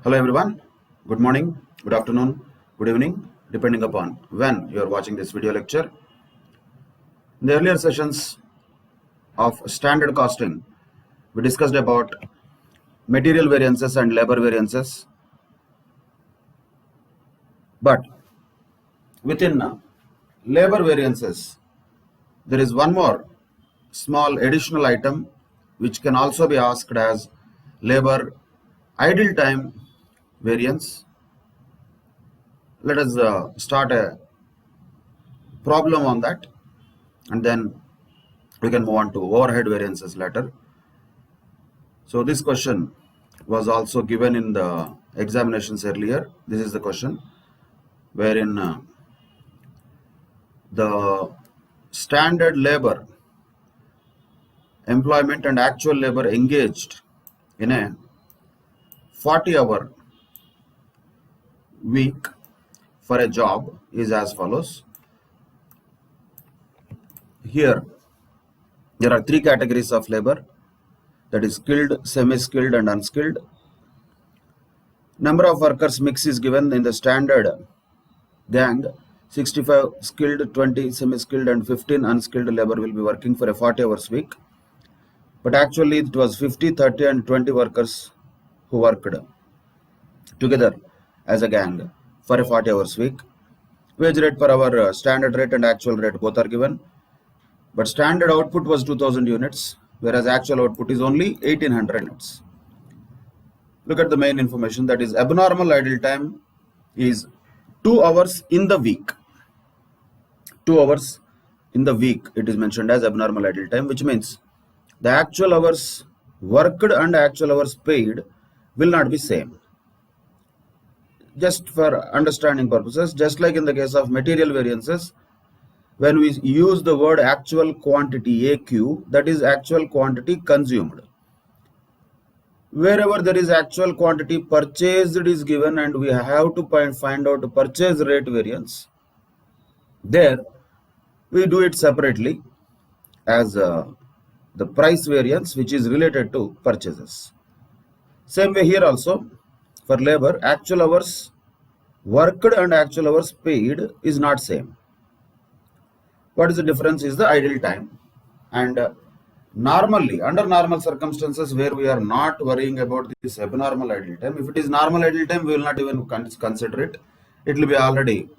Hello everyone, good morning, good afternoon, good evening, depending upon when you are watching this video lecture. In the earlier sessions of standard costing, we discussed about material variances and labor variances. But within labor variances, there is one more small additional item which can also be asked as labor idle time variance. Let us start a problem on that, and then we can move on to overhead variances later. So this question was also given in the examinations earlier. This is the question wherein the standard labor employment and actual labor engaged in a 40-hour week for a job is as follows. Here there are three categories of labor, that is skilled, semi-skilled and unskilled. Number of workers mix is given in the standard gang. 65 skilled, 20 semi-skilled and 15 unskilled labor will be working for a 40 hours week. But actually it was 50, 30 and 20 workers who worked together as a gang for a 40 hours week. Wage rate per hour, standard rate and actual rate both are given. But standard output was 2000 units, whereas actual output is only 1800 units. Look at the main information, that is abnormal idle time is 2 hours in the week. 2 hours in the week it is mentioned as abnormal idle time, which means the actual hours worked and actual hours paid will not be same. Just for understanding purposes, just like in the case of material variances, when we use the word actual quantity AQ, that is actual quantity consumed. Wherever there is actual quantity purchased is given and we have to find out purchase rate variance, there we do it separately as the price variance which is related to purchases. Same way here also for labor, actual hours worked and actual hours paid is not same. What is the difference is the idle time. And normally, under normal circumstances where we are not worrying about this abnormal idle time, if it is normal idle time, we will not even consider it. It will be already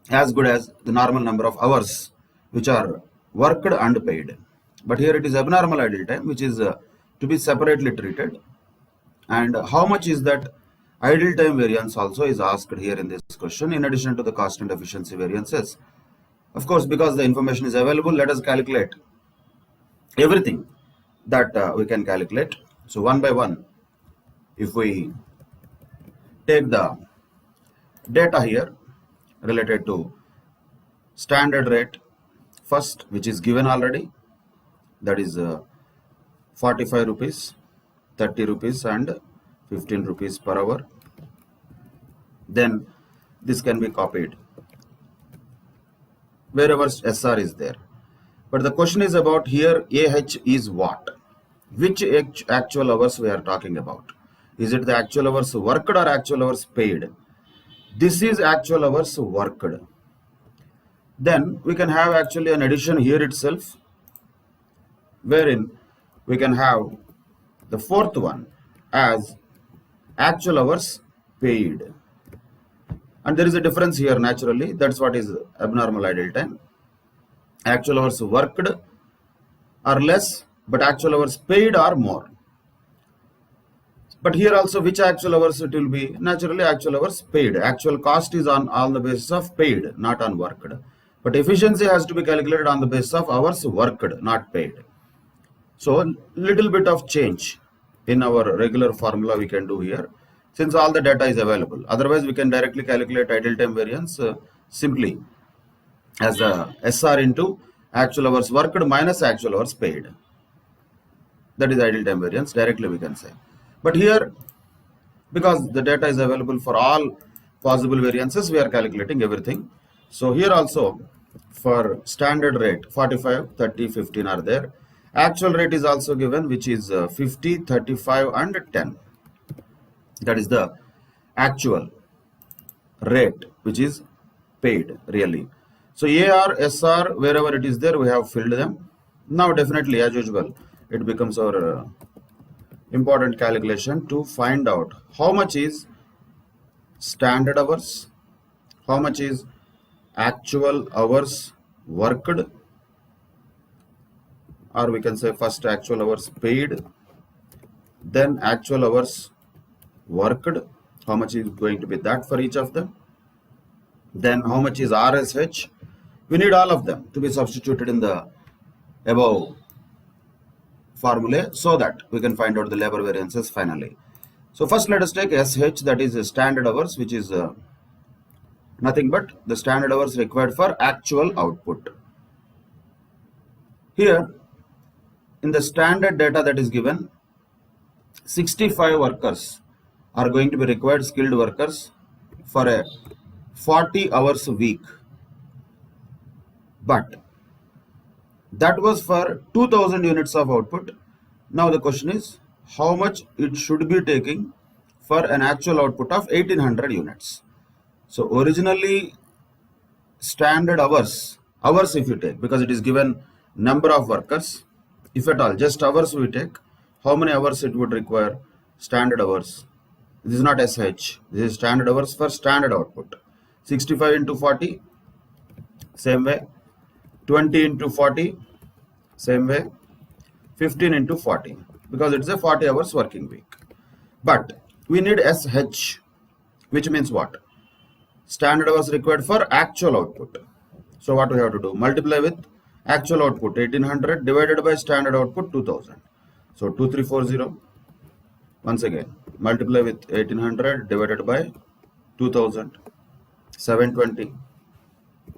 as good as the normal number of hours which are worked and paid. But here it is abnormal idle time, which is to be separately treated. And how much is that idle time variance also is asked here in this question, in addition to the cost and efficiency variances. Of course, because the information is available, let us calculate everything that we can calculate. So one by one, if we take the data here related to standard rate first, which is given already, that is 45 rupees, 30 rupees and 15 rupees per hour. Then this can be copied wherever SR is there. But the question is about here AH is what? Which actual hours we are talking about? Is it the actual hours worked or actual hours paid? This is actual hours worked. Then we can have actually an addition here itself, wherein we can have the fourth one as actual hours paid. And there is a difference here naturally. That's what is abnormal idle time. Actual hours worked are less, but actual hours paid are more. But here also, which actual hours it will be? Naturally, actual hours paid. Actual cost is on the basis of paid, not on worked. But efficiency has to be calculated on the basis of hours worked, not paid. So, little bit of change in our regular formula we can do here, since all the data is available. Otherwise, we can directly calculate idle time variance simply as SR into actual hours worked minus actual hours paid. That is idle time variance, directly we can say. But here, because the data is available for all possible variances, we are calculating everything. So here also for standard rate 45, 30, 15 are there. Actual rate is also given, which is 50, 35 and 10. That is the actual rate which is paid really. So AR, SR, wherever it is there, we have filled them. Now definitely, as usual, it becomes our important calculation to find out how much is standard hours, how much is actual hours worked, or we can say first actual hours paid, then actual hours worked, how much is going to be that for each of them, then how much is RSH. We need all of them to be substituted in the above formula so that we can find out the labor variances finally. So first let us take SH, that is standard hours, which is nothing but the standard hours required for actual output. Here in the standard data that is given, 65 workers are going to be required, skilled workers, for a 40 hours a week. But that was for 2000 units of output. Now the question is how much it should be taking for an actual output of 1800 units. So originally standard hours if you take, because it is given number of workers, if at all just hours we take, how many hours it would require, standard hours. This is not SH, this is standard hours for standard output. 65 into 40, same way. 20 into 40, same way. 15 into 40, because it's a 40 hours working week. But we need SH, which means what? Standard hours required for actual output. So what we have to do? Multiply with actual output 1800 divided by standard output 2000. So 2340. Once again, multiply with 1800 divided by 2000. 720.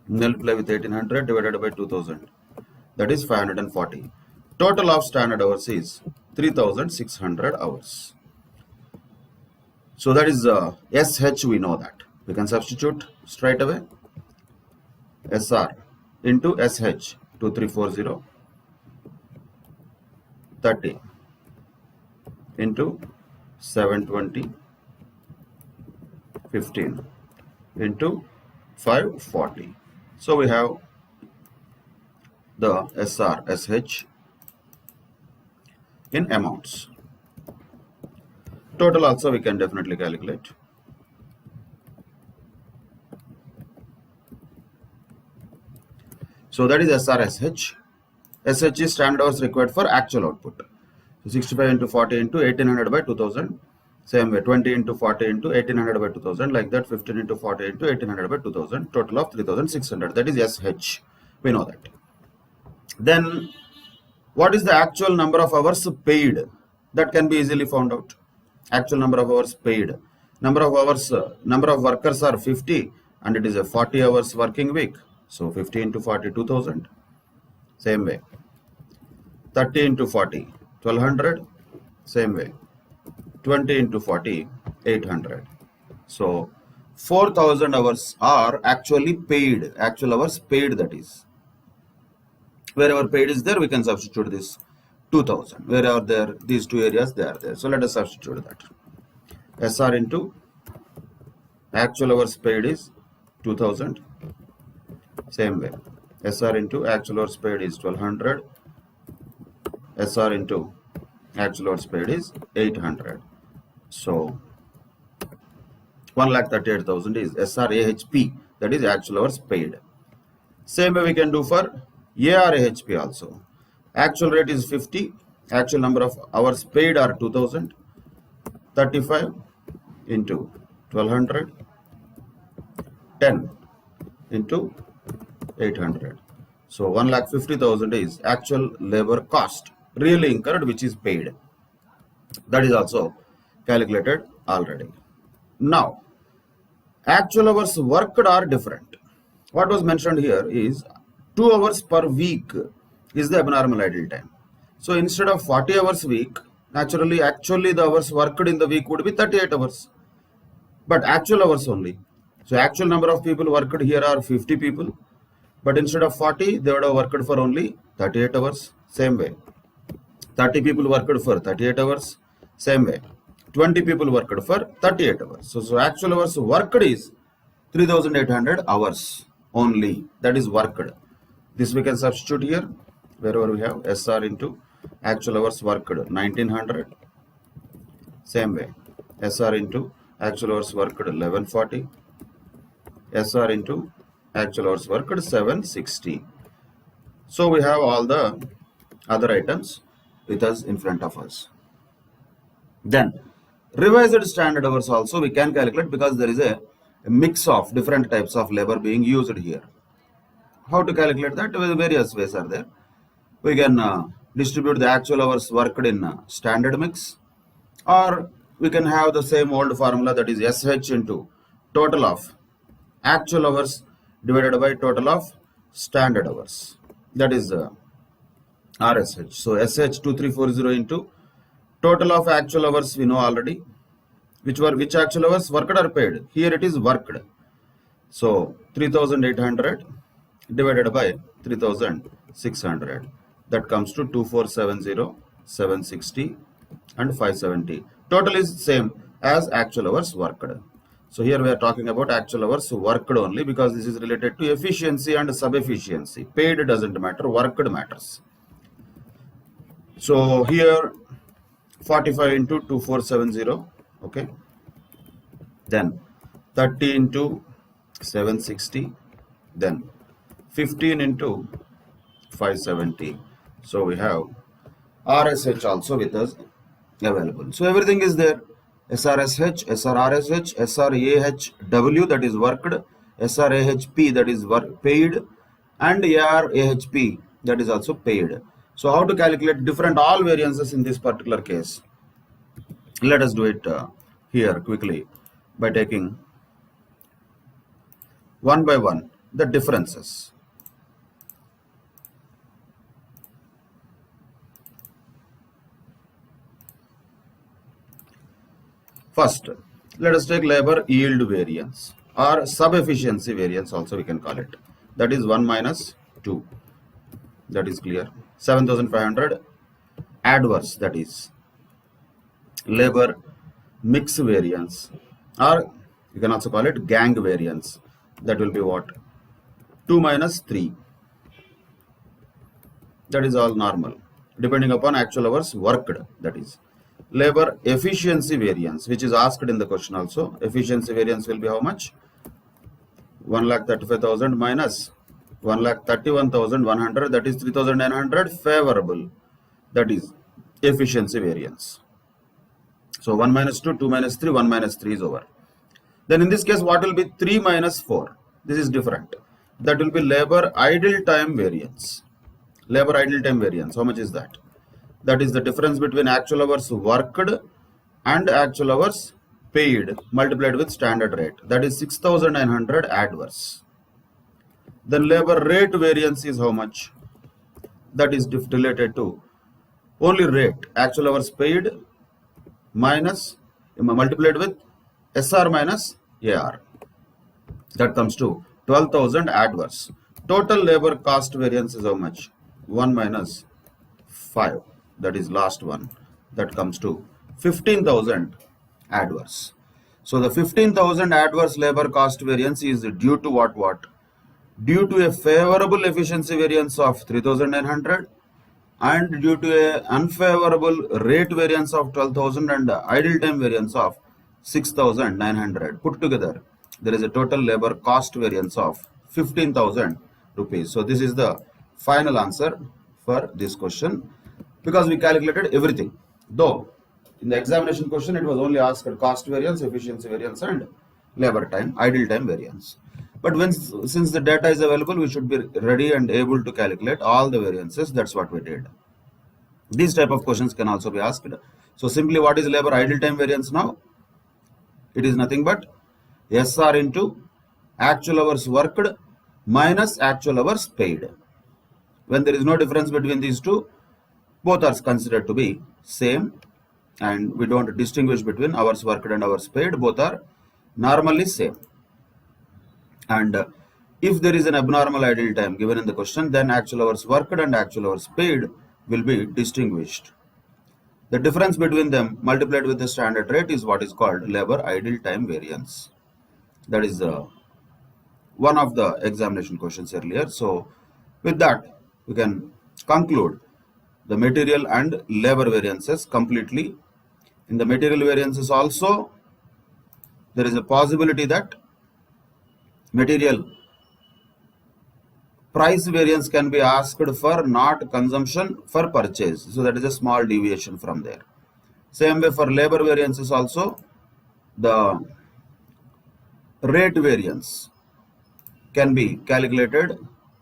Multiply with 1800 divided by 2000. That is 540. Total of standard hours is 3600 hours. So that is SH, we know that. We can substitute straight away. SR into SH, 2340, 30 into 720, 15 into 540. So we have the SR, SH in amounts. Total also we can definitely calculate. So that is SRSH. SH is standard hours required for actual output. So 65 into 40 into 1800 by 2000. Same way, 20 into 40 into 1800 by 2000. Like that, 15 into 40 into 1800 by 2000. Total of 3600. That is SH. We know that. Then what is the actual number of hours paid? That can be easily found out. Actual number of hours paid. Number of hours, number of workers are 50 and it is a 40 hours working week. So 50 into 40, 2000. Same way. 30 into 40, 1200. Same way. 20 into 40, 800. So 4000 hours are actually paid. Actual hours paid, that is. Wherever paid is there, we can substitute this 2000. Wherever there, these two areas, they are there. So let us substitute that. SR into actual hours paid is 2000. Same way. SR into actual hours paid is 1200. SR into actual hours paid is 800. So 1,38,000 is SRAHP, that is actual hours paid. Same way we can do for ARAHP also. Actual rate is 50. Actual number of hours paid are 2000. 35 into 1200. 10 into 800. So 1,50,000 is actual labor cost really incurred, which is paid. That is also calculated already. Now, actual hours worked are different. What was mentioned here is 2 hours per week is the abnormal idle time. So instead of 40 hours a week, naturally, actually the hours worked in the week would be 38 hours. But actual hours only. So actual number of people worked here are 50 people. But instead of 40, they would have worked for only 38 hours. Same way. 30 people worked for 38 hours. Same way. 20 people worked for 38 hours. So actual hours worked is 3800 hours only. That is worked. This we can substitute here wherever we have SR into actual hours worked 1900. Same way, SR into actual hours worked 1140. SR into actual hours worked 760. So we have all the other items with us in front of us. Then revised standard hours also we can calculate because there is a mix of different types of labor being used here. How to calculate that? Various ways are there. We can distribute the actual hours worked in standard mix, or we can have the same old formula, that is SH into total of actual hours divided by total of standard hours, that is RSH. So SH 2340 into total of actual hours we know already. Which actual hours worked or paid? Here it is worked. So 3800 divided by 3600, that comes to 2470, 760 and 570. Total is same as actual hours worked. So here we are talking about actual hours worked only, because this is related to efficiency and sub-efficiency. Paid doesn't matter, worked matters. So here 45 into 2470, okay. Then 30 into 760, then 15 into 570. So we have RSH also with us available. So everything is there. SRSH, SRRSH, SRAHW, that is worked, SRAHP, that is paid, and ARAHP, that is also paid. So how to calculate different all variances in this particular case? Let us do it here quickly by taking one by one the differences. First, let us take labor yield variance, or sub-efficiency variance also we can call it. That is 1 minus 2. That is clear. 7500 adverse, that is labor mix variance, or you can also call it gang variance. That will be what? 2 minus 3. That is all normal, depending upon actual hours worked. That is labor efficiency variance, which is asked in the question also. Efficiency variance will be how much? 1,35,000 minus 1,31,100, that is 3,900 favorable. That is efficiency variance. So 1 minus 2, 2 minus 3, 1 minus 3 is over. Then in this case, what will be 3 minus 4? This is different. That will be labor idle time variance. Labor idle time variance, how much is that? That is the difference between actual hours worked and actual hours paid multiplied with standard rate. That is 6,900 adverse. Then labor rate variance is how much? That is related to only rate, actual hours paid minus multiplied with SR minus AR. That comes to 12,000 adverse. Total labor cost variance is how much? 1 minus 5. That is last one. That comes to 15,000 adverse. So the 15,000 adverse labor cost variance is due to what? Due to a favorable efficiency variance of 3,900 and due to a unfavorable rate variance of 12,000 and idle time variance of 6,900. Put together, there is a total labor cost variance of 15,000 rupees. So this is the final answer for this question, because we calculated everything. Though in the examination question it was only asked cost variance, efficiency variance and labor time, idle time variance. But since the data is available, we should be ready and able to calculate all the variances. That's what we did. These type of questions can also be asked. So simply, what is labor idle time variance now? It is nothing but SR into actual hours worked minus actual hours paid. When there is no difference between these two, both are considered to be same, and we don't distinguish between hours worked and hours paid. Both are normally same. And if there is an abnormal idle time given in the question, then actual hours worked and actual hours paid will be distinguished. The difference between them multiplied with the standard rate is what is called labor idle time variance. That is one of the examination questions earlier. So with that, we can conclude the material and labor variances completely. In the material variances also, there is a possibility that material price variance can be asked for not consumption for purchase. So that is a small deviation from there. Same way for labor variances also, the rate variance can be calculated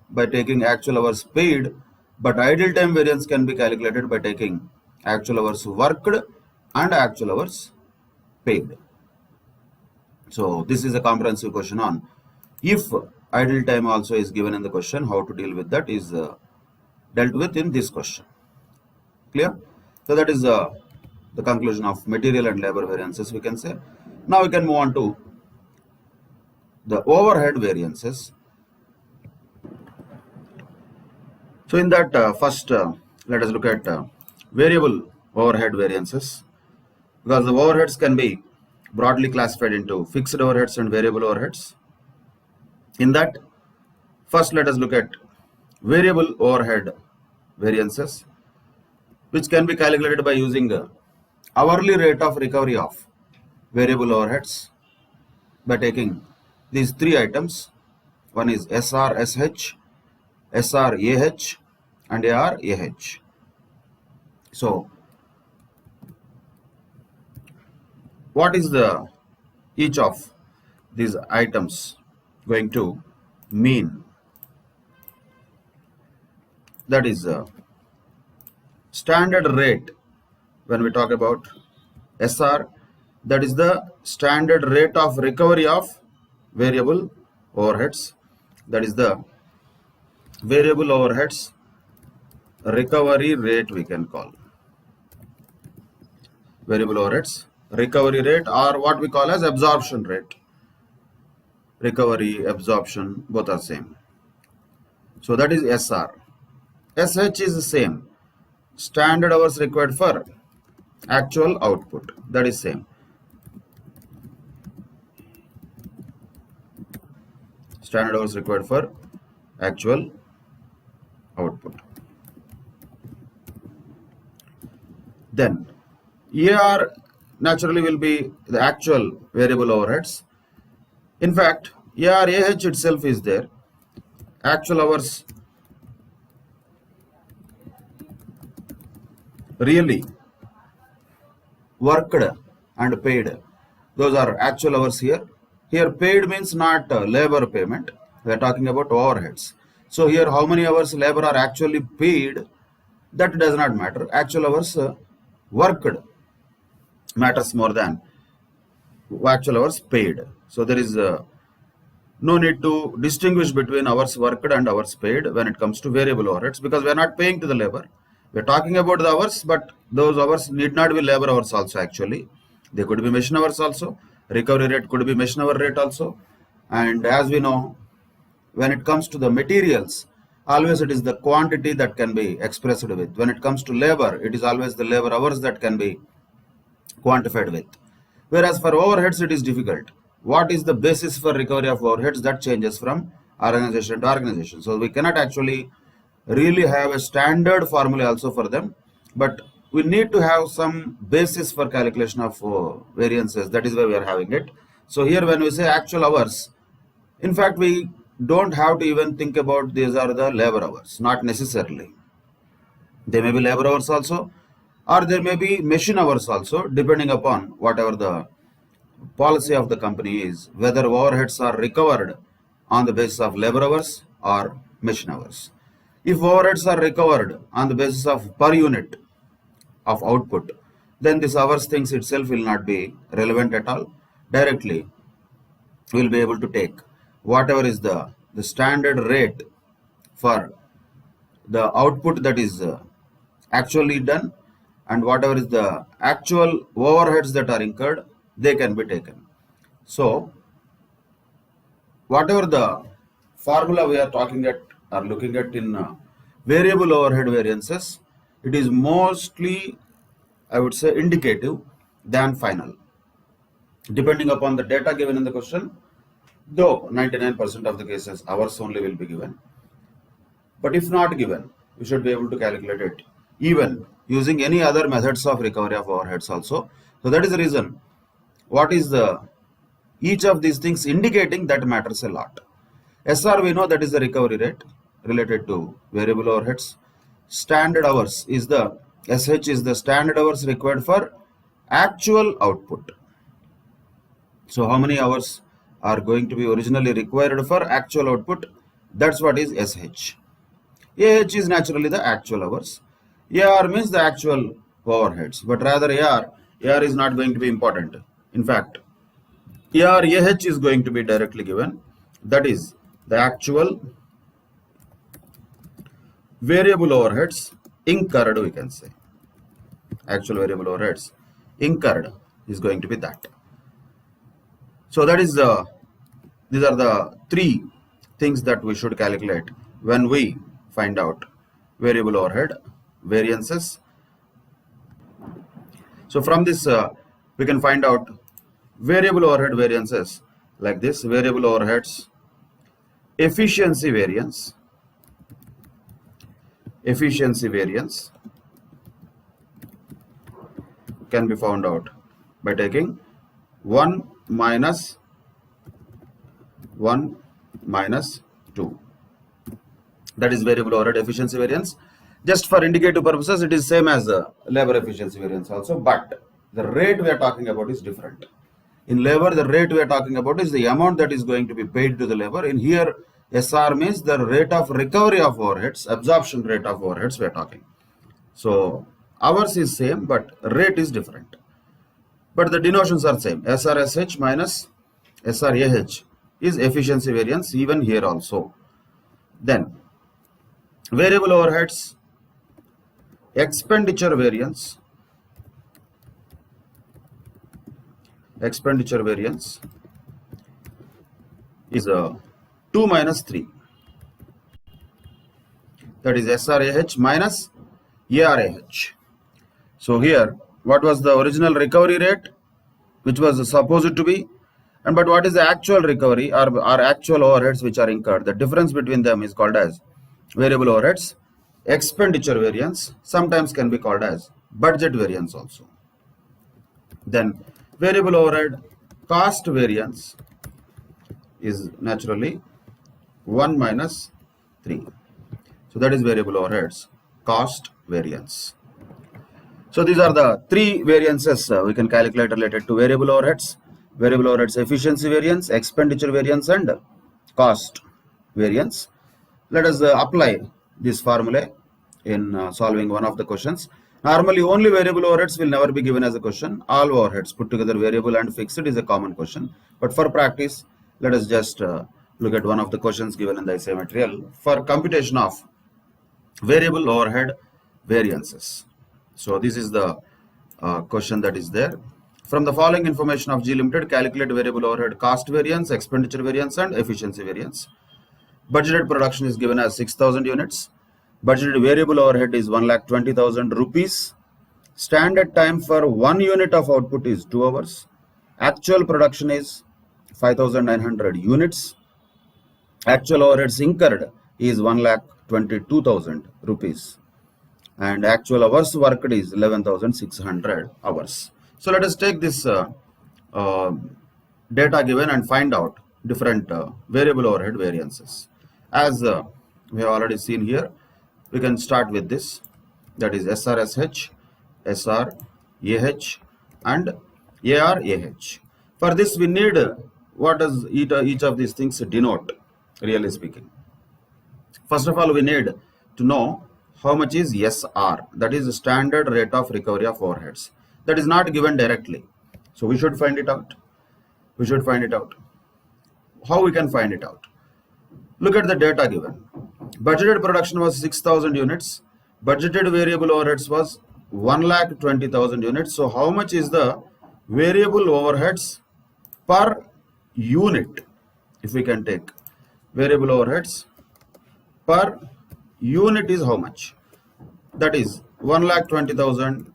by taking actual hours paid, but idle time variance can be calculated by taking actual hours worked and actual hours paid. So this is a comprehensive question on if idle time also is given in the question, how to deal with that is dealt with in this question. Clear? So that is the conclusion of material and labor variances, we can say. Now we can move on to the overhead variances. So in that first let us look at variable overhead variances, because the overheads can be broadly classified into fixed overheads and variable overheads. In that, first let us look at variable overhead variances, which can be calculated by using the hourly rate of recovery of variable overheads by taking these three items. One is SRSH, SRAH and ARAH. So what is the each of these items going to mean? That is standard rate. When we talk about SR, that is the standard rate of recovery of variable overheads. That is the variable overheads recovery rate, we can call variable overheads recovery rate, or what we call as absorption rate. Recovery, absorption, both are same. So that is SR. SH is the same, standard hours required for actual output, that is same. Standard hours required for actual output. Then AR naturally will be the actual variable overheads. In fact, ARAH itself is there. Actual hours really worked and paid. Those are actual hours here. Here paid means not labor payment. We are talking about overheads. So here how many hours labor are actually paid, that does not matter. Actual hours worked matters more than actual hours paid. So there is no need to distinguish between hours worked and hours paid when it comes to variable overheads, because we are not paying to the labor. We are talking about the hours, but those hours need not be labor hours also actually. They could be machine hours also. Recovery rate could be machine hour rate also. And as we know, when it comes to the materials, always it is the quantity that can be expressed with. When it comes to labor, it is always the labor hours that can be quantified with. Whereas for overheads, it is difficult. What is the basis for recovery of overheads? That changes from organization to organization. So we cannot actually really have a standard formula also for them, but we need to have some basis for calculation of variances. That is why we are having it. So here when we say actual hours, in fact we don't have to even think about these are the labor hours, not necessarily. They may be labor hours also, or there may be machine hours also, depending upon whatever the policy of the company is, whether overheads are recovered on the basis of labor hours or machine hours. If overheads are recovered on the basis of per unit of output, then this hours things itself will not be relevant at all. Directly we will be able to take whatever is the standard rate for the output that is actually done, and whatever is the actual overheads that are incurred, they can be taken. So whatever the formula we are talking at or looking at in variable overhead variances, it is mostly I would say, indicative than final. Depending upon the data given in the question, though 99% of the cases hours only will be given. But if not given, we should be able to calculate it even using any other methods of recovery of overheads also. So that is the reason. What is the each of these things indicating that matters a lot. SR we know that is the recovery rate related to variable overheads. Standard hours is the SH is the standard hours required for actual output. So how many hours are going to be originally required for actual output? That's what is SH. AH is naturally the actual hours. AR means the actual overheads, but rather AR is not going to be important. In fact, AH is going to be directly given. That is the actual variable overheads incurred, we can say. Actual variable overheads incurred is going to be that. So that is these are the three things that we should calculate when we find out variable overhead variances. So from this we can find out variable overhead variances like this: variable overheads efficiency variance can be found out by taking 1 minus 1 minus 2. That is variable overhead efficiency variance. Just for indicative purposes, it is same as labor efficiency variance also, but the rate we are talking about is different. In labor, the rate we are talking about is the amount that is going to be paid to the labor. In here, SR means the rate of recovery of overheads, absorption rate of overheads we are talking. So hours is same, but rate is different. But the denotions are same. SRSH minus SRAH is efficiency variance even here also. Then variable overheads expenditure variance is 2 minus 3. That is SRAH minus ARAH. So here, what was the original recovery rate, which was supposed to be, and but what is the actual recovery or actual overheads which are incurred? The difference between them is called as variable overheads expenditure variance, sometimes can be called as budget variance also. Then variable overhead cost variance is naturally 1 minus 3. So that is variable overheads cost variance. So these are the three variances we can calculate related to variable overheads. Variable overheads efficiency variance, expenditure variance, and cost variance. Let us apply this formula in solving one of the questions. Normally only variable overheads will never be given as a question. All overheads put together, variable and fixed, is a common question. But for practice, let us just look at one of the questions given in the essay material for computation of variable overhead variances. So this is the question that is there. From the following information of G Limited, calculate variable overhead cost variance, expenditure variance, and efficiency variance. Budgeted production is given as 6,000 units. Budgeted variable overhead is 1,20,000 rupees. Standard time for 1 unit of output is 2 hours. Actual production is 5,900 units. Actual overheads incurred is 1,22,000 rupees. And actual hours worked is 11,600 hours. So let us take this data given and find out different variable overhead variances. As we have already seen here, we can start with this, that is SRSH, SRAH, and ARAH. For this we need, what does each of these things denote, really speaking? First of all, we need to know how much is SR, that is the standard rate of recovery of overheads. That is not given directly. So we should find it out. How we can find it out? Look at the data given. Budgeted production was 6,000 units. Budgeted variable overheads was 1,20,000 units. So how much is the variable overheads per unit? If we can take variable overheads per unit is how much? That is 1,20,000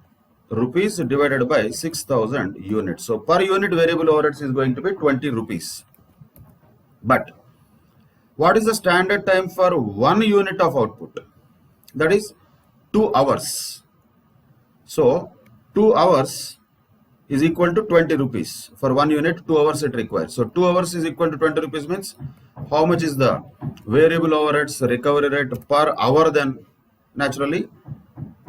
rupees divided by 6,000 units. So per unit variable overheads is going to be 20 rupees. But what is the standard time for 1 unit of output? That is 2 hours. So 2 hours is equal to 20 rupees. For 1 unit, 2 hours it requires. So 2 hours is equal to 20 rupees means how much is the variable overheads recovery rate per hour? Then naturally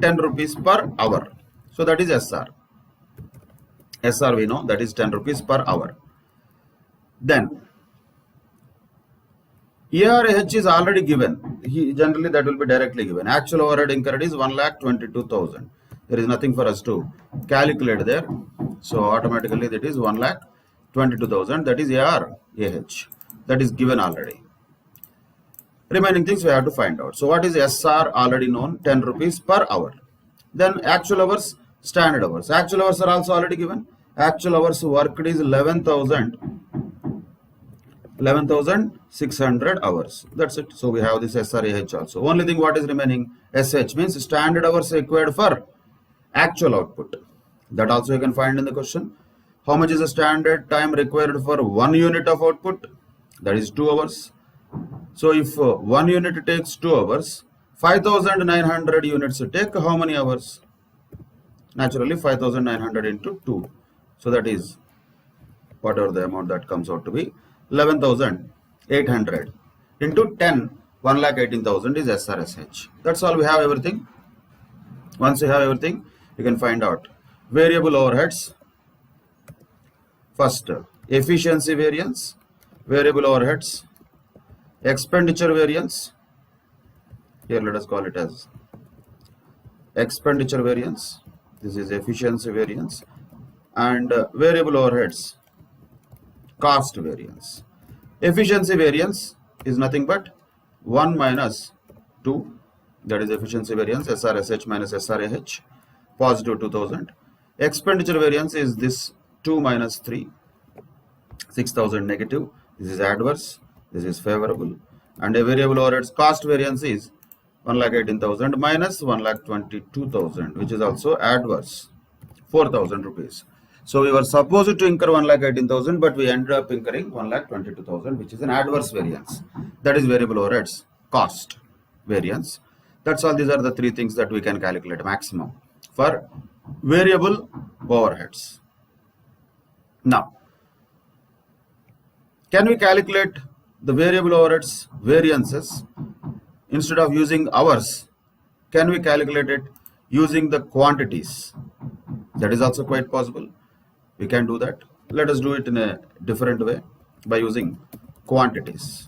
10 rupees per hour. So that is SR. SR we know, that is 10 rupees per hour. Then ERH is already given. Generally that will be directly given. Actual overhead incurred is 1,22,000. There is nothing for us to calculate there. So automatically that is 1,22,000. That is AR AH. That is given already. Remaining things we have to find out. So what is SR already known? 10 rupees per hour. Then actual hours, standard hours. Actual hours are also already given. Actual hours worked is 11,600 hours. That's it. So we have this SRAH also. Only thing what is remaining, SH means standard hours required for actual output. That also you can find in the question. How much is the standard time required for 1 unit of output? That is 2 hours. So if 1 unit takes 2 hours, 5,900 units take how many hours? Naturally 5,900 into 2. So that is whatever the amount that comes out to be, 11,800 into 10, 1,18,000 is SRSH. That's all, we have everything. Once you have everything, you can find out variable overheads. First, efficiency variance, variable overheads, expenditure variance. Here let us call it as expenditure variance. This is efficiency variance, and variable overheads, cost variance. Efficiency variance is nothing but 1 minus 2, that is efficiency variance, SRSH minus SRAH, positive 2000. Expenditure variance is this 2 minus 3, 6,000 negative. This is adverse, this is favorable. And a variable overheads cost variance is 1,18,000 minus 1,22,000, which is also adverse, 4,000 rupees. So we were supposed to incur 1,18,000, but we ended up incurring 1,22,000, which is an adverse variance. That is variable overheads cost variance. That's all. These are the 3 things that we can calculate maximum for variable overheads. Now, can we calculate the variable overheads variances instead of using hours? Can we calculate it using the quantities? That is also quite possible. We can do that. Let us do it in a different way by using quantities.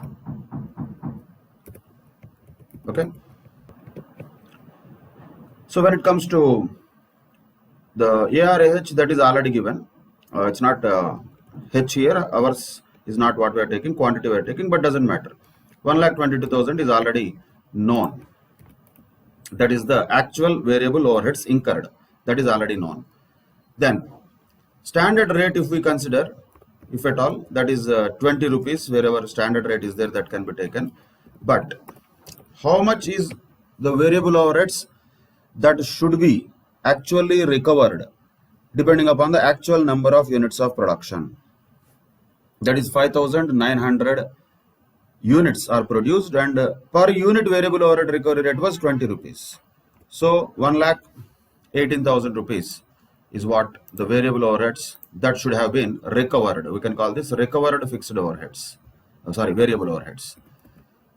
Okay. So when it comes to the ARAH, that is already given. It's not H here. Hours is not what we are taking. Quantity we are taking, but doesn't matter. 1,22,000 is already known. That is the actual variable overheads incurred. That is already known. Then standard rate, if we consider, if at all, that is 20 rupees. Wherever standard rate is there, that can be taken. But how much is the variable overheads that should be actually recovered depending upon the actual number of units of production? That is 5,900 units are produced, and per unit variable overhead recovery rate was 20 rupees. So 1,18,000 rupees is what the variable overheads that should have been recovered. We can call this recovered fixed overheads. Variable overheads.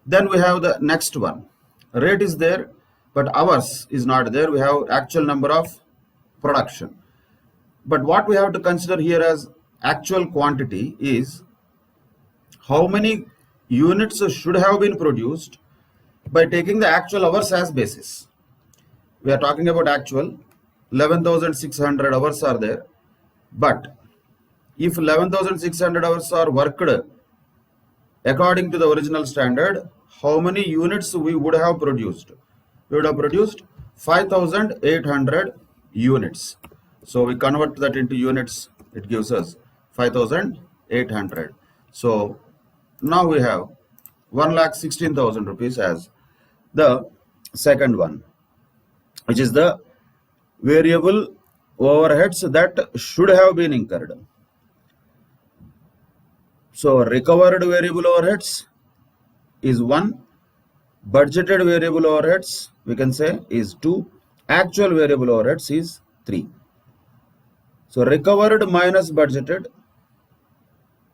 Then we have the next one. Rate is there, but hours is not there. We have actual number of production. But what we have to consider here as actual quantity is how many units should have been produced by taking the actual hours as basis. We are talking about actual 11,600 hours are there, but if 11,600 hours are worked according to the original standard, how many units we would have produced? We would have produced 5,800 units. So we convert that into units, it gives us 5,800. So now we have 1,16,000 rupees as the second one, which is the variable overheads that should have been incurred. So recovered variable overheads is 1, budgeted variable overheads we can say is 2, actual variable overheads is 3. So recovered minus budgeted,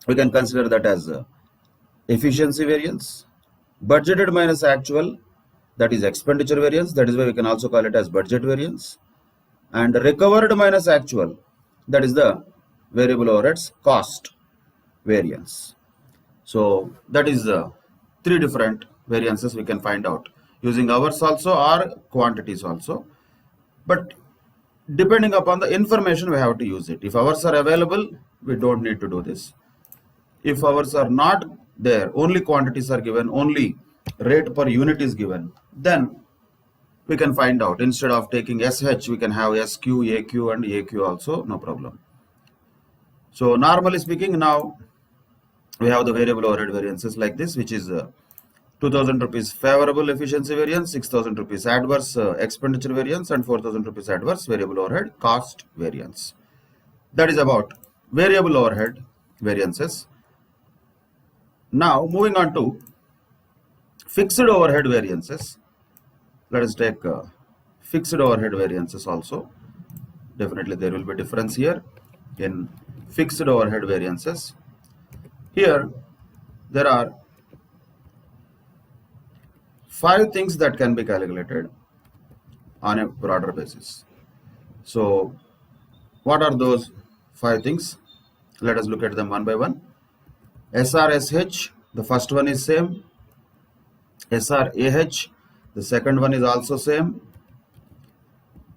we can consider that as efficiency variance. Budgeted minus actual, that is expenditure variance, that is why we can also call it as budget variance. And recovered minus actual, that is the variable overheads cost variance. So that is 3 different variances we can find out using hours also or quantities also. But depending upon the information, we have to use it. If hours are available, we don't need to do this. If hours are not there, only quantities are given, only rate per unit is given, then we can find out. Instead of taking SH, we can have SQ, AQ and AQ also, no problem. So normally speaking, now we have the variable overhead variances like this, which is 2000 rupees favorable efficiency variance, 6000 rupees adverse expenditure variance, and 4000 rupees adverse variable overhead cost variance. That is about variable overhead variances. Now moving on to fixed overhead variances. Let us take fixed overhead variances also. Definitely there will be difference here in fixed overhead variances. Here there are 5 things that can be calculated on a broader basis. So what are those 5 things? Let us look at them one by one. SRSH, the first one is same. SRAH, the second one is also same.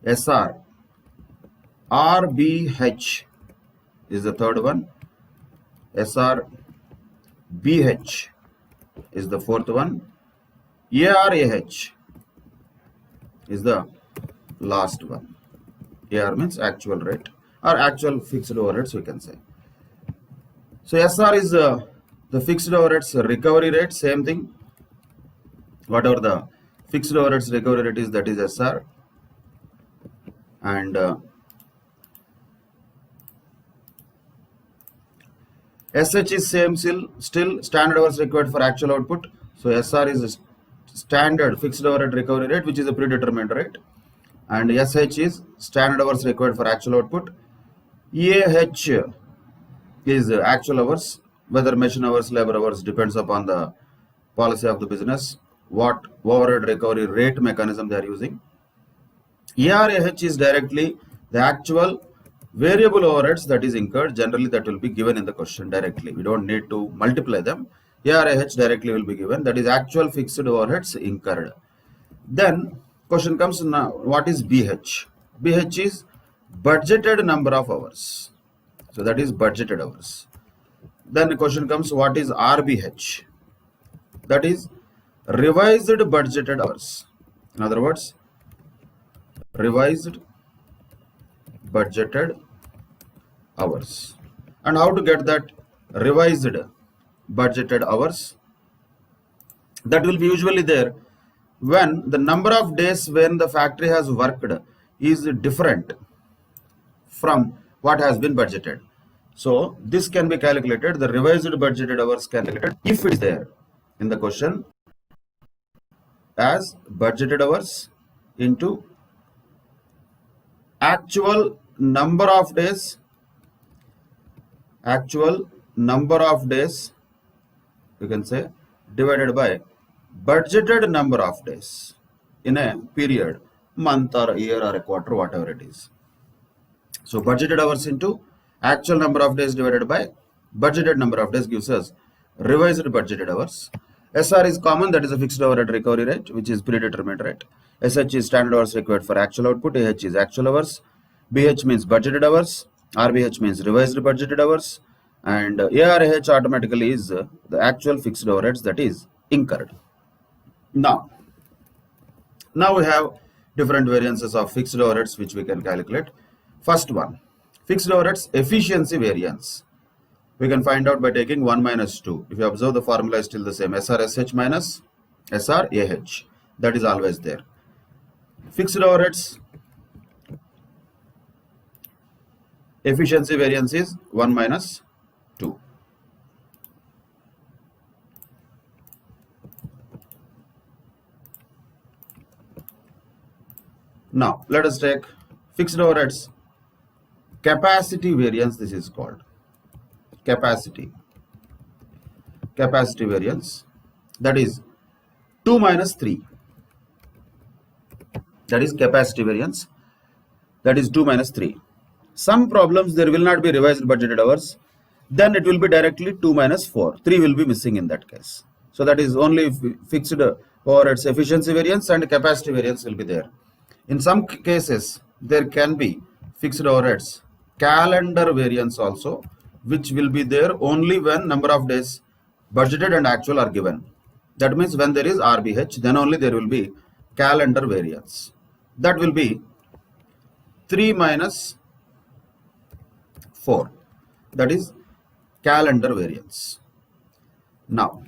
SRRBH is the third one. SRBH is the fourth one. ARAH is the last one. AR means actual rate or actual fixed overheads, we can say. So SR is the fixed overheads recovery rate, same thing. Whatever the fixed overheads recovery rate is, that is SR. And SH is same still standard hours required for actual output. So SR is standard fixed overhead recovery rate, which is a predetermined rate. And SH is standard hours required for actual output. EAH is actual hours, whether machine hours, labor hours, depends upon the policy of the business, what overhead recovery rate mechanism they are using. ARAH is directly the actual variable overheads that is incurred. Generally that will be given in the question directly. We don't need to multiply them. ARAH directly will be given, that is actual fixed overheads incurred. Then question comes now, what is BH? BH is budgeted number of hours. So that is budgeted hours. Then the question comes, what is RBH? That is revised budgeted hours. In other words, revised budgeted hours. And how to get that revised budgeted hours? That will be usually there when the number of days when the factory has worked is different from what has been budgeted. So this can be calculated, the revised budgeted hours calculated if it is there in the question as budgeted hours into actual number of days, you can say, divided by budgeted number of days in a period, month or a year or a quarter, whatever it is. So budgeted hours into actual number of days divided by budgeted number of days gives us revised budgeted hours. SR is common, that is a fixed overhead recovery rate, which is predetermined rate. SH is standard hours required for actual output. AH is actual hours. BH means budgeted hours. RBH means revised budgeted hours. And ARAH automatically is the actual fixed overheads that is incurred. Now we have different variances of fixed overheads which we can calculate. First one, fixed overheads efficiency variance. We can find out by taking 1 minus 2. If you observe, the formula is still the same. SRSH minus SRAH. That is always there. Fixed overheads efficiency variance is 1 minus 2. Now let us take fixed overheads capacity variance. This is called capacity variance, that is 2 minus 3. That is capacity variance, that is 2 minus 3. Some problems there will not be revised budgeted hours, then it will be directly 2 minus 4. 3 will be missing in that case. So that is only fixed overheads efficiency variance and capacity variance will be there. In some cases there can be fixed overheads calendar variance also, which will be there only when number of days budgeted and actual are given. That means when there is RBH, then only there will be calendar variance. That will be 3 minus 4. That is calendar variance. Now,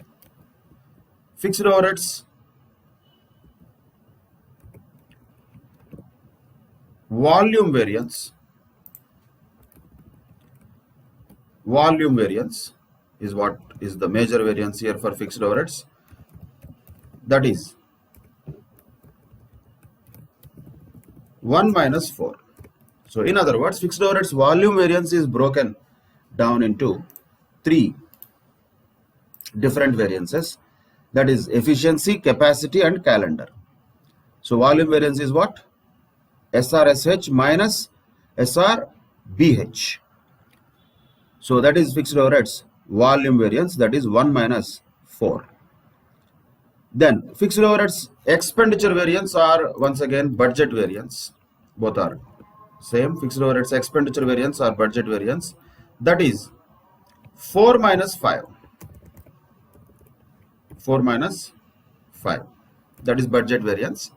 fixed overheads volume variance. Volume variance is what is the major variance here for fixed overheads. That is 1 minus 4. So in other words, fixed overheads volume variance is broken down into 3 different variances. That is efficiency, capacity and calendar. So volume variance is what? SRSH minus SRBH. So that is fixed overheads volume variance, that is 1 minus 4. Then fixed overheads expenditure variance are once again budget variance. Both are same. Fixed overheads expenditure variance or budget variance, that is 4 minus 5. 4 minus 5. That is budget variance.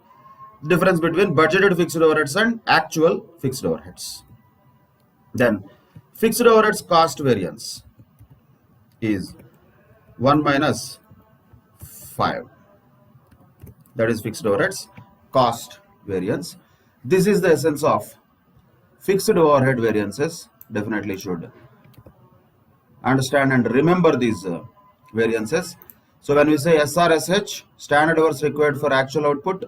Difference between budgeted fixed overheads and actual fixed overheads. Then fixed overheads cost variance is 1 minus 5. That is fixed overheads cost variance. This is the essence of fixed overhead variances. Definitely should understand and remember these variances. So when we say SRSH, standard hours required for actual output,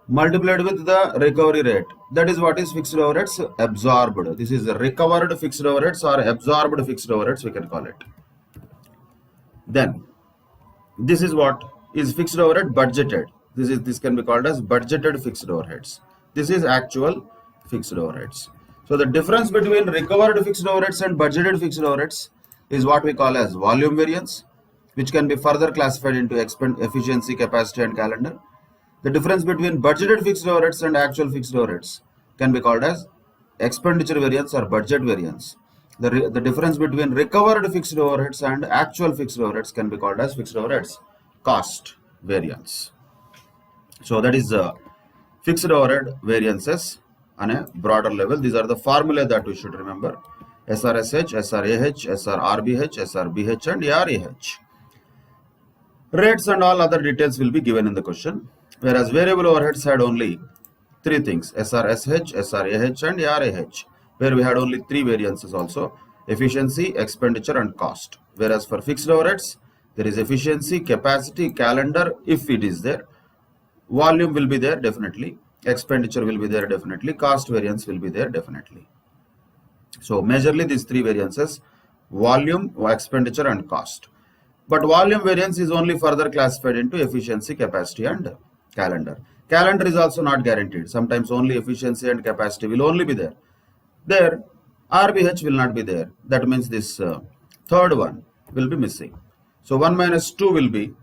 multiplied with the recovery rate, that is what is fixed overheads absorbed. This is recovered fixed overheads or absorbed fixed overheads, we can call it. Then this is what is fixed overhead budgeted. This can be called as budgeted fixed overheads. This is actual fixed overheads. So the difference between recovered fixed overheads and budgeted fixed overheads is what we call as volume variance, which can be further classified into efficiency, capacity and calendar. The difference between budgeted fixed overheads and actual fixed overheads can be called as expenditure variance or budget variance. The difference between recovered fixed overheads and actual fixed overheads can be called as fixed overheads cost variance. So that is fixed overhead variances on a broader level. These are the formulae that we should remember: SRSH, SRAH, SRRBH, SRBH and ARAH. Rates and all other details will be given in the question, whereas variable overheads had only 3 things: SRSH, SRAH and ARAH, where we had only 3 variances also: efficiency, expenditure and cost. Whereas for fixed overheads, there is efficiency, capacity, calendar if it is there, volume will be there definitely, expenditure will be there definitely, cost variance will be there definitely. So majorly these 3 variances: volume, expenditure and cost. But volume variance is only further classified into efficiency, capacity and calendar. Calendar is also not guaranteed. Sometimes only efficiency and capacity will only be there. There RBH will not be there. That means this third one will be missing. So 1 minus 2 will be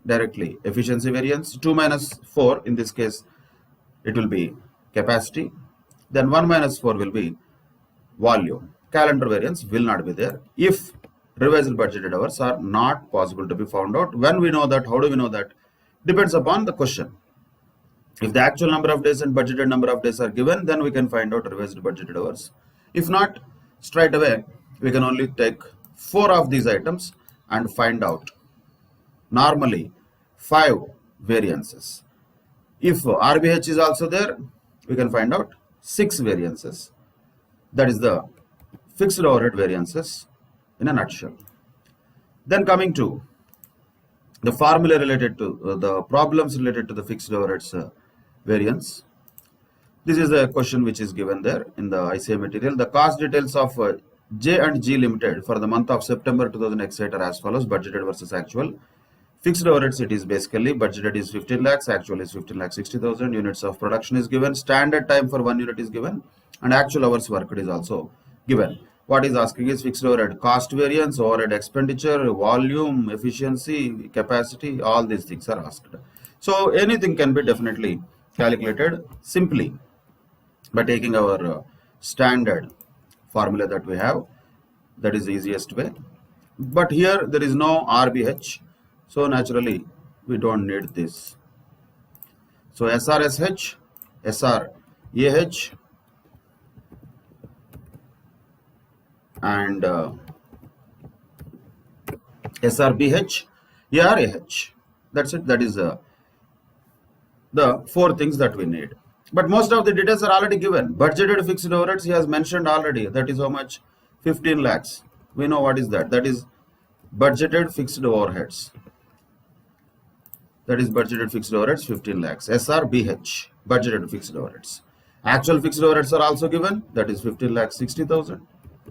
directly efficiency variance. 2 minus 4, in this case it will be capacity. Then 1 minus 4 will be volume. Calendar variance will not be there if revised budgeted hours are not possible to be found out. When we know that, how do we know that? Depends upon the question. If the actual number of days and budgeted number of days are given, then we can find out revised budgeted hours. If not, straight away we can only take 4 of these items and find out normally 5 variances. If RBH is also there, we can find out 6 variances. That is the fixed overhead variances in a nutshell. Then coming to the formula related to the problems related to the fixed overheads variance. This is a question which is given there in the ICA material. The cost details of J and G Limited for the month of September 2008 are as follows: budgeted versus actual. Fixed overheads, it is basically budgeted is 15 lakhs, actual is 15 lakh 60,000. Units of production is given, standard time for 1 unit is given, and actual hours worked is also given. What is asking is fixed overhead cost variance, overhead expenditure, volume, efficiency, capacity, all these things are asked. So anything can be definitely calculated simply by taking our standard formula that we have. That is the easiest way. But here there is no RBH, so naturally we don't need this. So SRSH, SRAH, and SRBH, ARAH. That's it. That is the 4 things that we need. But most of the details are already given. Budgeted fixed overheads he has mentioned already. That is how much? 15 lakhs. We know what is that. That is budgeted fixed overheads. That is budgeted fixed overheads 15 lakhs. SRBH, budgeted fixed overheads. Actual fixed overheads are also given. That is 15 lakhs 60,000.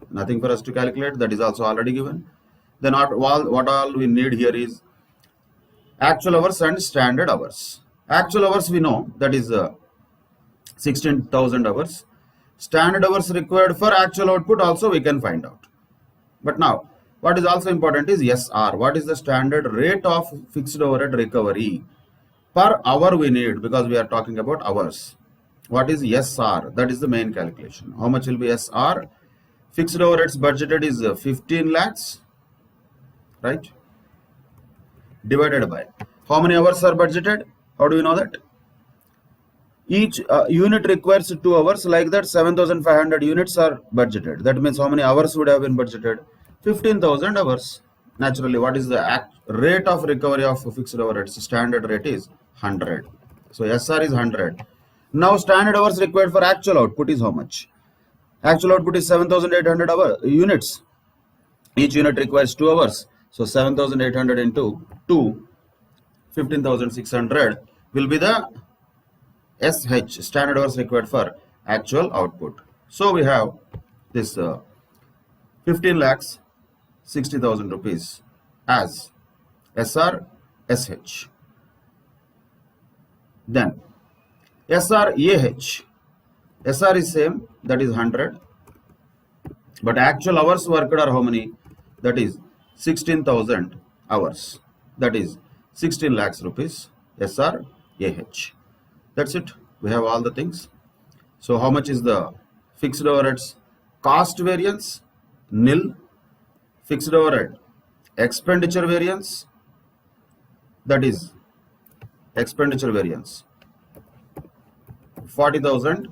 Nothing for us to calculate. That is also already given. Then what all we need here is actual hours and standard hours. Actual hours we know, that is 16,000 hours. Standard hours required for actual output also we can find out. But now, what is also important is SR. What is the standard rate of fixed overhead recovery? Per hour we need, because we are talking about hours. What is SR? That is the main calculation. How much will be SR? Fixed overheads budgeted is 15 lakhs, right? Divided by how many hours are budgeted? How do we know that? Each unit requires 2 hours. Like that, 7,500 units are budgeted. That means how many hours would have been budgeted? 15,000 hours. Naturally, what is the rate of recovery of fixed overheads? Standard rate is 100. So SR is 100. Now standard hours required for actual output is how much? Actual output is 7,800 units. Each unit requires 2 hours. So 7,800 into 2, 15,600 will be the SH, standard hours required for actual output. So we have this 15 lakhs 60,000 rupees as SRSH. Then SRAH. SR is same, that is 100. But actual hours worked are how many? That is 16,000 hours. That is 16 lakhs rupees. SRAH. That's it. We have all the things. So how much is the fixed overheads cost variance? Nil. Fixed overhead expenditure variance, that is expenditure variance 40,000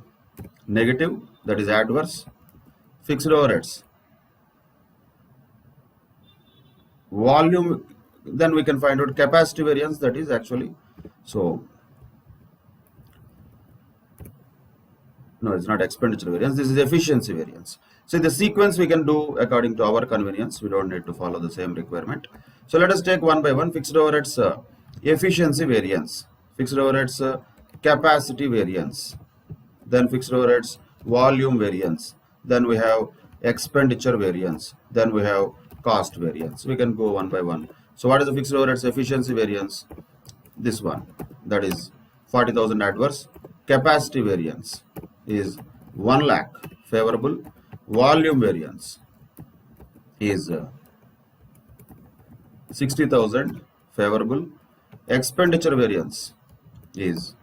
negative, that is adverse. Fixed overheads volume, then we can find out capacity variance, that is actually, so no, it's not expenditure variance, this is efficiency variance. So the sequence we can do according to our convenience. We don't need to follow the same requirement. So let us take one by one. Fixed overheads efficiency variance, fixed overheads capacity variance, then fixed overheads volume variance, then we have expenditure variance, then we have cost variance. We can go one by one. So what is the fixed overheads efficiency variance? This one, that is 40,000 adverse. Capacity variance is 1 lakh favorable. Volume variance is 60,000 favorable. Expenditure variance is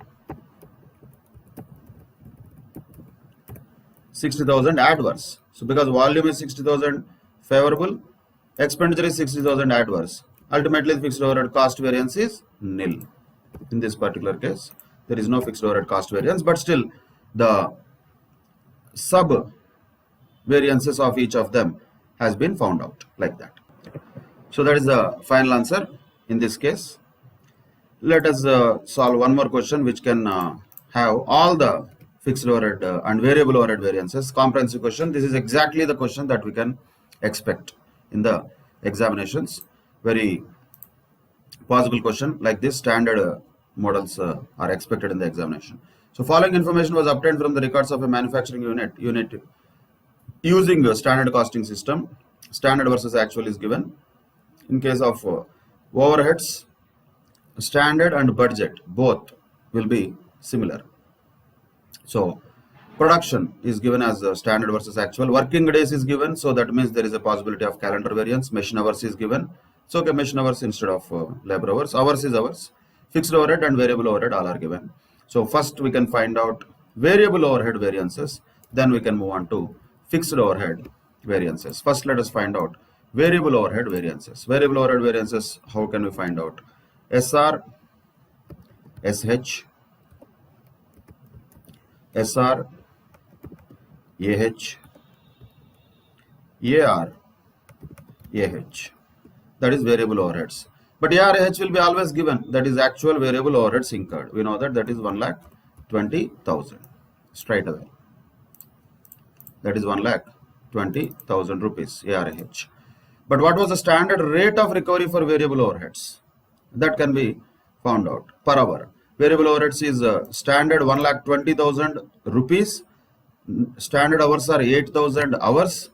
60,000 adverse. So because volume is 60,000 favorable, expenditure is 60,000 adverse. Ultimately, the fixed overhead cost variance is nil. In this particular case, there is no fixed overhead cost variance, but still the sub variances of each of them has been found out like that. So that is the final answer in this case. Let us solve one more question which can have all the fixed overhead and variable overhead variances. Comprehensive question. This is exactly the question that we can expect in the examinations. Very possible question like this. Standard models are expected in the examination. So following information was obtained from the records of a manufacturing unit using a standard costing system. Standard versus actual is given. In case of overheads, standard and budget both will be similar. So production is given as standard versus actual. Working days is given, so that means there is a possibility of calendar variance. Machine hours is given, so okay, machine hours instead of labor hours. Hours is hours. Fixed overhead and variable overhead all are given. So first we can find out variable overhead variances, then we can move on to fixed overhead variances. First let us find out variable overhead variances. Variable overhead variances, how can we find out? SR, SH, SR, AH, AR, AH. That is variable overheads. But AR, AH will be always given. That is actual variable overheads incurred. We know that that is 1,20,000 straight away. That is 1,20,000 rupees ARH. But what was the standard rate of recovery for variable overheads? That can be found out per hour. Variable overheads is standard 1,20,000 rupees. Standard hours are 8,000 hours.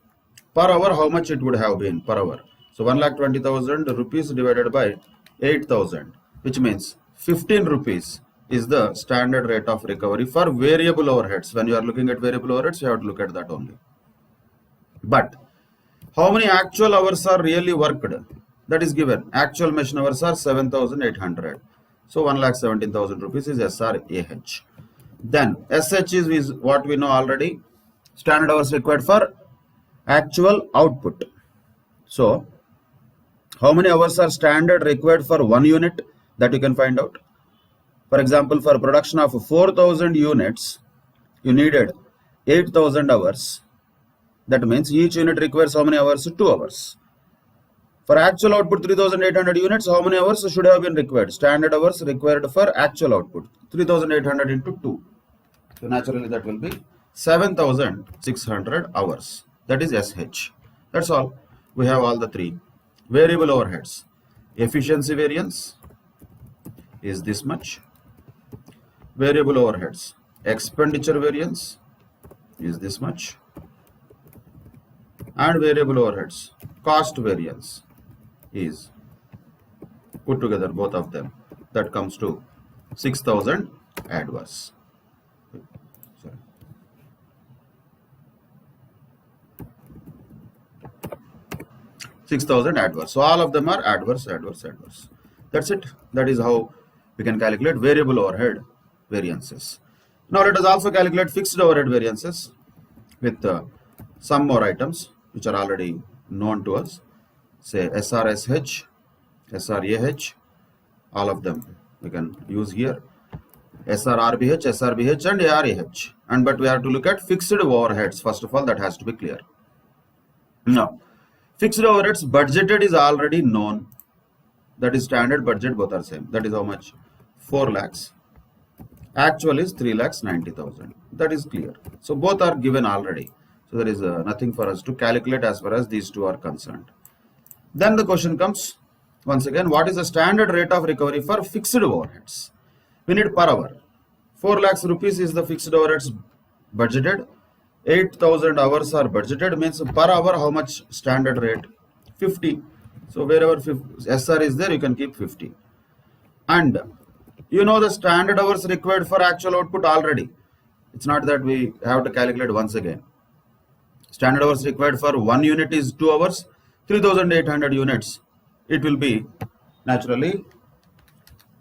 Per hour, how much it would have been per hour? So 1,20,000 rupees divided by 8,000, which means 15 rupees is the standard rate of recovery for variable overheads. When you are looking at variable overheads, you have to look at that only. But how many actual hours are really worked? That is given. Actual machine hours are 7,800. So 1,17,000 rupees is SRAH. Then SH is what we know already. Standard hours required for actual output. So how many hours are standard required for one unit? That you can find out. For example, for production of 4,000 units, you needed 8,000 hours. That means each unit requires how many hours? 2 hours. For actual output 3,800 units, how many hours should have been required? Standard hours required for actual output. 3,800 into 2. So naturally that will be 7,600 hours. That is SH. That's all. We have all the three. Variable overheads. Efficiency variance is this much. Variable overheads. Expenditure variance is this much. And variable overheads. Cost variance is put together both of them. That comes to 6,000 adverse. 6,000 adverse. So all of them are adverse, adverse, adverse. That's it. That is how we can calculate variable overhead variances. Now let us also calculate fixed overhead variances with some more items which are already known to us. Say SRSH, SRAH, all of them we can use here. SRRBH, SRBH and ARAH. And but we have to look at fixed overheads. First of all, that has to be clear. Now, fixed overheads budgeted is already known. That is standard budget, both are same. That is how much? 4 lakhs. Actual is 3,90,000. That is clear. So both are given already. So there is nothing for us to calculate as far as these two are concerned. Then the question comes once again, what is the standard rate of recovery for fixed overheads? We need per hour. 4 lakhs rupees is the fixed overheads budgeted. 8,000 hours are budgeted, means per hour how much standard rate? 50. So wherever SR is there, you can keep 50. And you know the standard hours required for actual output already. It's not that we have to calculate once again. Standard hours required for 1 unit is 2 hours. 3,800 units. It will be naturally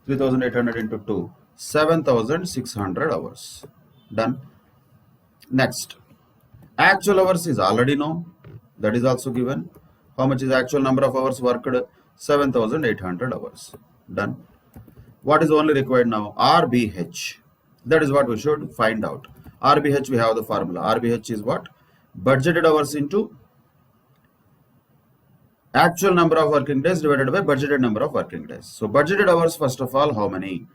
3,800 into 2. 7,600 hours. Done. Next. Actual hours is already known. That is also given. How much is actual number of hours worked? 7,800 hours. Done. What is only required now? RBH. That is what we should find out. RBH, we have the formula. RBH is what? Budgeted hours into actual number of working days divided by budgeted number of working days. So budgeted hours, first of all, how many?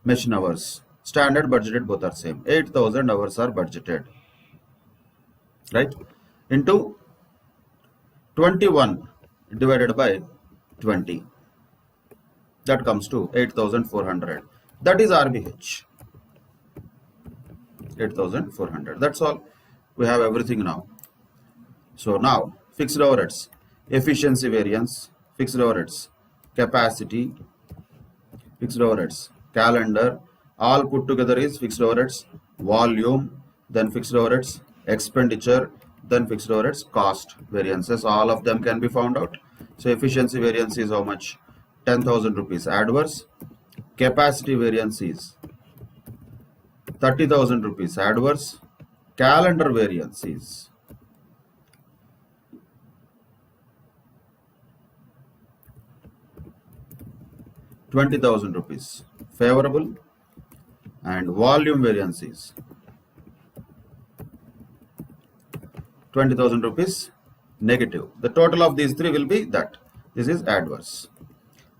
Machine hours. standard, budgeted, both are same. 8,000 hours are budgeted, right? Into 21 divided by 20. That comes to 8,400. That is RBH. 8,400. That's all. We have everything now. So now fixed overheads, efficiency variance, fixed overheads, capacity, fixed overheads, calendar, all put together is fixed overheads, volume, then fixed overheads, expenditure, then fixed overheads, cost variances. All of them can be found out. So efficiency variance is how much? 10,000 rupees adverse. Capacity variance is 30,000 rupees adverse. Calendar variance is 20,000 rupees favorable, and volume variance is 20,000 rupees negative. The total of these three will be that. This is adverse.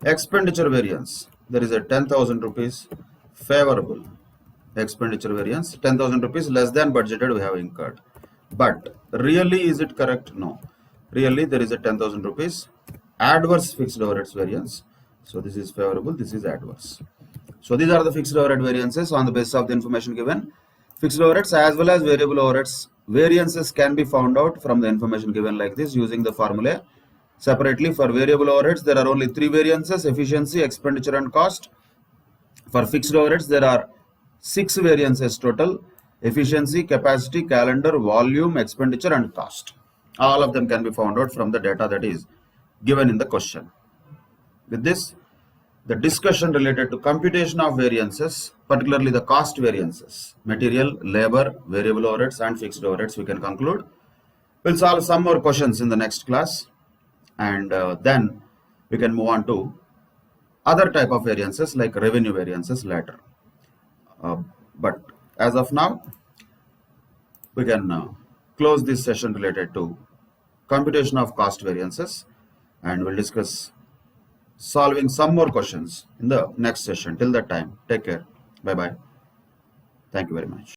Expenditure variance, there is a 10,000 rupees favorable. Expenditure variance, 10,000 rupees less than budgeted we have incurred. But really, is it correct? No. Really, there is a 10,000 rupees adverse fixed overheads variance. So this is favorable, this is adverse. So these are the fixed overhead variances on the basis of the information given. Fixed overheads as well as variable overheads variances can be found out from the information given like this using the formula. Separately, for variable overheads, there are only three variances: efficiency, expenditure, and cost. For fixed overheads, there are 6 variances total: efficiency, capacity, calendar, volume, expenditure, and cost. All of them can be found out from the data that is given in the question. With this, the discussion related to computation of variances, particularly the cost variances, material, labor, variable overheads, and fixed overheads, we can conclude. We'll solve some more questions in the next class, and then we can move on to other type of variances like revenue variances later. But as of now, we can close this session related to computation of cost variances, and we'll discuss solving some more questions in the next session. Till that time, take care. Bye bye. Thank you very much.